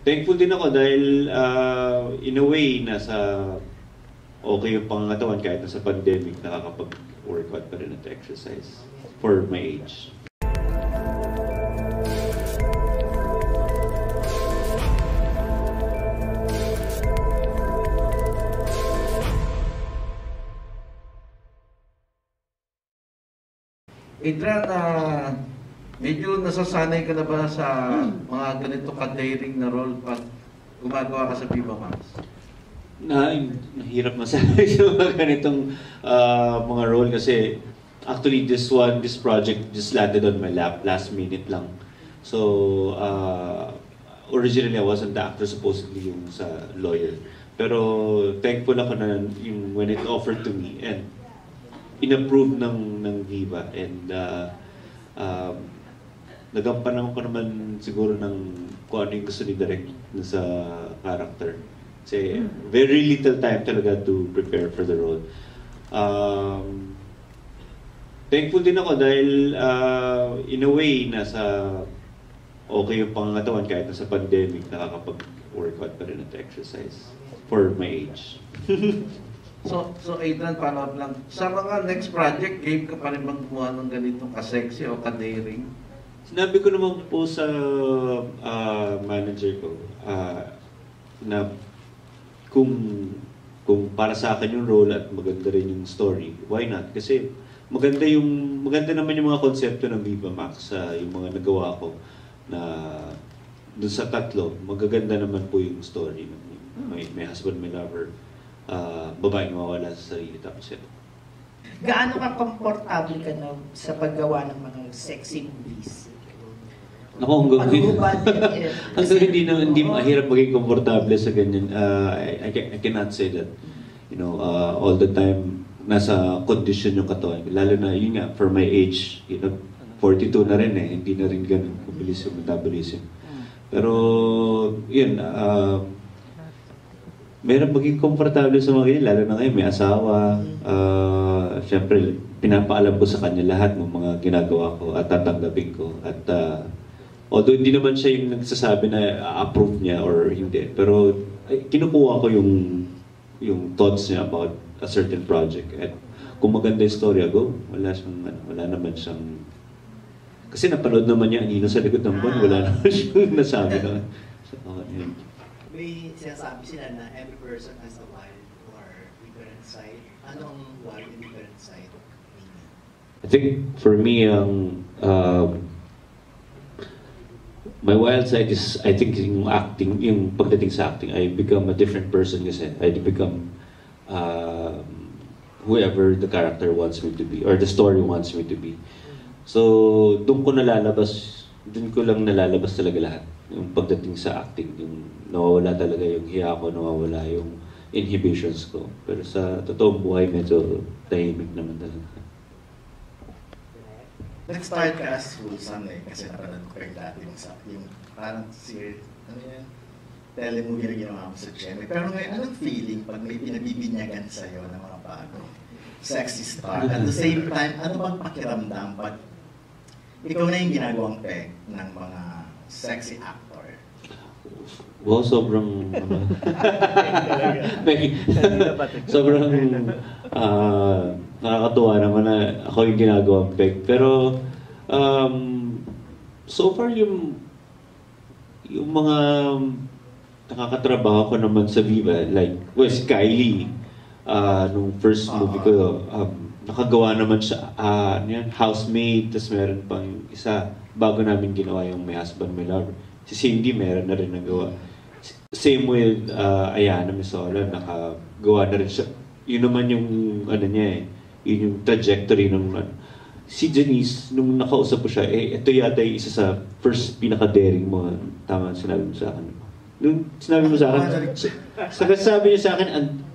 thankful din ako dahil in a way, nasa okay yung pangangatawan kahit nasa pandemic, nakakapag-workout pa rin at exercise for my age. Adrian, medyo nasasanay ka na ba sa mga ganito ka-daring na role pag gumagawa ka sa Viva Max? Nahirap masabi sa mga ganitong mga role kasi actually this project just landed on my lap last minute lang. So originally I wasn't the actor, supposedly yung sa lawyer. Pero thankful ako na yung when it offered to me and in-approve ng Viva, and nagampanan ko naman siguro ng kung ano yung gusto ni Direk sa character. Kasi very little time talaga to prepare for the role. Thankful din ako dahil in a way, nasa okay yung pangangatawan kahit nasa pandemic, nakakapag-workout pa rin at exercise for my age. So Adrian, follow-up lang. Sa mga next project, game ka pa rin bang gumawa ng ganitong ka-sexy o ka-daring? Sinabi ko naman po sa manager ko na kung para sa akin yung role at maganda rin yung story, why not? Kasi maganda naman yung mga konsepto ng Viva Max, yung mga nagawa ko na dun sa tatlo, magaganda naman po yung story ng may husband, may lover. Babaeng mawala sa sarili, tapos ito. Gaano ka komportable ka na sa paggawa ng mga sexy movies? Ako, hanggang hindi mahirap maging komportable sa ganyan. I cannot say that, all the time nasa condition yung katawan. Lalo na, yun nga, for my age, 42 na rin hindi na rin ganun kabilis yung metabolism. Pero, yun, meron maging komportable sa mga ganyan, lalo na ngayon, may asawa. Siyempre, pinapaalam ko sa kanya lahat ng mga ginagawa ko at tatanggapin ko. At although hindi naman siya yung nagsasabi na approve niya or hindi, pero kinukuha ko yung thoughts niya about a certain project. At kung maganda yung story, go. Wala naman siyang... Kasi napanood naman niya, Anino sa likod ng buwan, wala naman siyang nasabi na. So, yun. May sinasabi sila na every person has a wild or different side. Ano ang wild and different side? I think for me, my wild side is, I think, yung acting, yung pagdating sa acting, I become a different person kasi. I become whoever the character wants me to be or the story wants me to be. So, doon ko lang nalalabas talaga lahat. Yung pagdating sa acting, yung nawawala talaga yung hiya ko, nawawala yung inhibitions ko. Pero sa totoong buhay, medyo tahimik naman talaga. Nag-start ka as wholesome kasi napanood ko kayo dati yung parang series, telemovie na ginawa mo sa GMA. Pero ngayon, anong feeling pag may pinabibinyagan sa'yo ng mga bago sexy star? At the same time, ano bang pakiramdam pag ikaw na yung ginagawang peg ng mga sexy actor? Wow, sobrang sobrang nakakatuwa naman na ako yung ginagawang peg. Pero so far yung mga nakakatrabaho ko naman sa Viva, like si Kylie, nung first movie ko, nakagawa naman siya, Housemaid, tapos meron pang isa, bago namin ginawa yung May Husband, May Lover. Si Cindy, meron na rin nagawa. Same with Ayana Misola, nakagawa na rin siya. Yun naman yung, yun yung trajectory ng, si Janice, nung nakausap ko siya, ito yata yung isa sa first pinaka-daring mo, tama sinabi mo sa akin. Nung sinabi mo sa akin, sabi niya sa akin,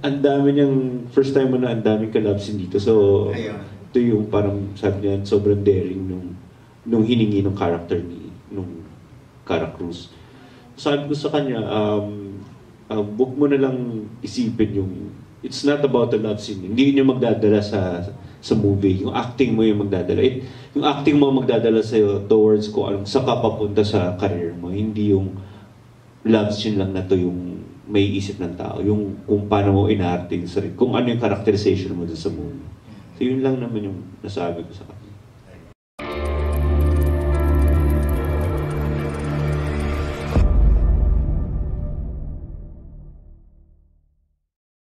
ang dami niyang, first time mo na ang daming kalabsin dito. So, ito yung parang, sabi niya, sobrang daring nung hiningi ng character nung Cara Cruz. Sabi ko sa kanya, wag mo na lang isipin yung, it's not about the love scene. Hindi yun yung magdadala sa movie. Yung acting mo yung magdadala. Yung acting mo magdadala sa'yo towards kung anong saan ka papunta sa career mo. Hindi yung love scene lang na to yung may isip ng tao. Yung kung paano mo inarte yung sarili. Kung ano yung characterization mo dun sa movie. So yun lang naman yung nasabi ko sa kanila.